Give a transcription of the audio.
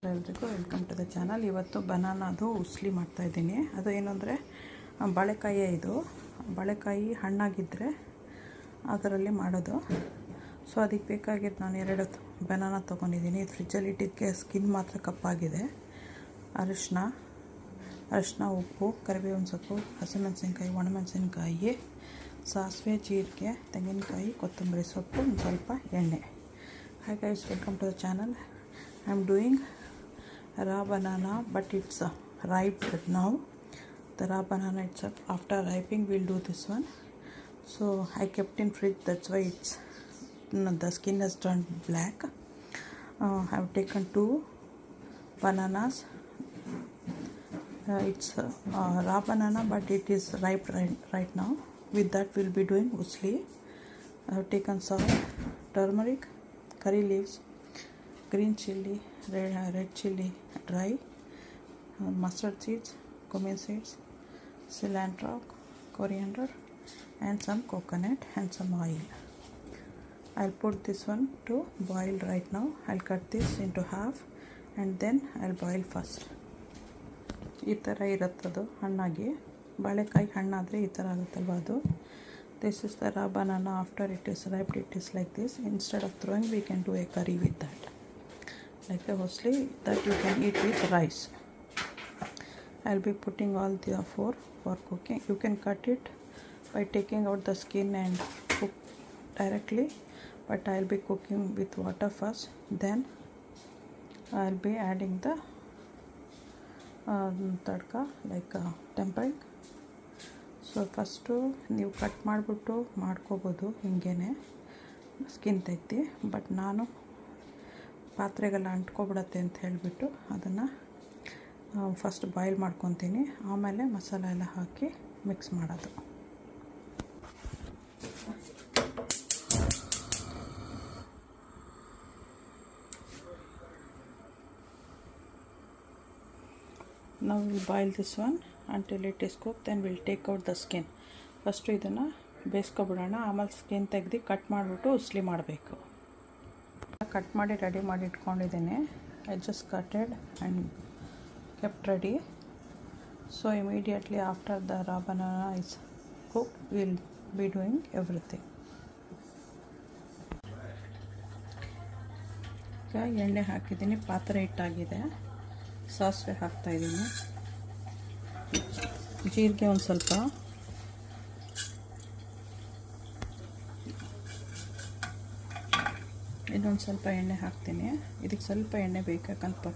ಎಲ್ರಿಗೂ welcome to the channel. ಇವತ್ತು ಬನಾನಾದು ಉಸ್ಲಿ ಮಾಡ್ತಾಯಿದ್ದೀನಿ. ಅದು ಏನು ಅಂದರೆ ಬಾಳೆಕಾಯಿ, ಇದು ಬಾಳೆಕಾಯಿ ಹಣ್ಣಾಗಿದ್ದರೆ ಅದರಲ್ಲಿ ಮಾಡೋದು. ಸೊ ಅದಕ್ಕೆ ಬೇಕಾಗಿದ್ದು ನಾನು 2 ಬನಾನಾ ತೊಗೊಂಡಿದ್ದೀನಿ. ಇದು ಫ್ರಿಜ್ಜಲ್ಲಿ ಇಟ್ಟಿದ್ದಕ್ಕೆ ಸ್ಕಿನ್ ಮಾತ್ರ ಕಪ್ಪಾಗಿದೆ. ಅರಿಶಿನ, ಉಪ್ಪು, ಕರಿಬೇವಿನ ಸೊಪ್ಪು, ಹಸಿಮೆಣಸಿನ್ಕಾಯಿ, ಒಣಮೆಣಸಿನ್ಕಾಯಿ, ಸಾಸಿವೆ, ಜೀರಿಗೆ, ತೆಂಗಿನಕಾಯಿ, ಕೊತ್ತಂಬರಿ ಸೊಪ್ಪು, ಒಂದು ಸ್ವಲ್ಪ ಎಣ್ಣೆ. Hi guys, welcome to the channel. I am doing raw banana, but it's ripe now. The raw banana itself, after ripening we'll do this one. So I kept in fridge, that's why it's the skin has turned black. I have taken 2 bananas. It's raw banana, but it is ripe right now. With that we'll be doing usli. I have taken salt, turmeric, curry leaves, green chili, red chili dry, mustard seeds, cumin seeds, cilantro, coriander, and some coconut and some oil. I'll put this one to boil right now. I'll cut this into half and then I'll boil first. ಈ ಥರ ಇರುತ್ತದು ಹಣ್ಣಾಗಿ. ಬಾಳೆಕಾಯಿ ಹಣ್ಣಾದರೆ ಈ ಥರ ಆಗುತ್ತಲ್ವ ಅದು. This is the raw banana. After it is ripe, it is like this. Instead of throwing, we can do a curry with that, like a hosli that you can eat with rice. I'll be putting all the 4 for cooking. You can cut it by taking out the skin and cook directly, but I'll be cooking with water first. Then I'll be adding the tadka, like tempering. So first ನೀವು cut ಮಾಡಿಬಿಟ್ಟು ಮಾಡ್ಕೋಬೋದು ಹಿಂಗೇ, skin ತೆಗ್ದು. But ನಾನು ಪಾತ್ರೆಗೆಲ್ಲ ಅಂಟ್ಕೊಬಿಡತ್ತೆ ಅಂತ ಹೇಳಿಬಿಟ್ಟು ಅದನ್ನು first boil ಮಾಡ್ಕೊತೀನಿ, ಆಮೇಲೆ ಮಸಾಲೆ ಎಲ್ಲ ಹಾಕಿ ಮಿಕ್ಸ್ ಮಾಡೋದು. Now we'll boil this one until it is cooked, then we'll take out the skin. First ಇದನ್ನು ಬೇಯಿಸ್ಕೊಬಿಡೋಣ, ಆಮೇಲೆ ಸ್ಕಿನ್ ತೆಗೆದು ಕಟ್ ಮಾಡಿಬಿಟ್ಟು ಉಸ್ಲಿ ಮಾಡಬೇಕು. ಕಟ್ ಮಾಡಿ ರೆಡಿ ಮಾಡಿ ಇಟ್ಕೊಂಡಿದ್ದೀನಿ. I just cutted and kept ready. So immediately after the raw banana is cook will be doing everything. ಈಗ ಎಣ್ಣೆ ಹಾಕಿದ್ದೀನಿ, ಪಾತ್ರೆ ಹಿಟ್ಟಾಗಿದೆ. ಸಾಸಿವೆ ಹಾಕ್ತಾಯಿದ್ದೀನಿ, ಜೀರಿಗೆ ಒಂದು ಸ್ವಲ್ಪ, ಇನ್ನೊಂದು ಸ್ವಲ್ಪ ಎಣ್ಣೆ ಹಾಕ್ತೀನಿ. ಇದಕ್ಕೆ ಸ್ವಲ್ಪ ಎಣ್ಣೆ ಬೇಕು, ಯಾಕಂತ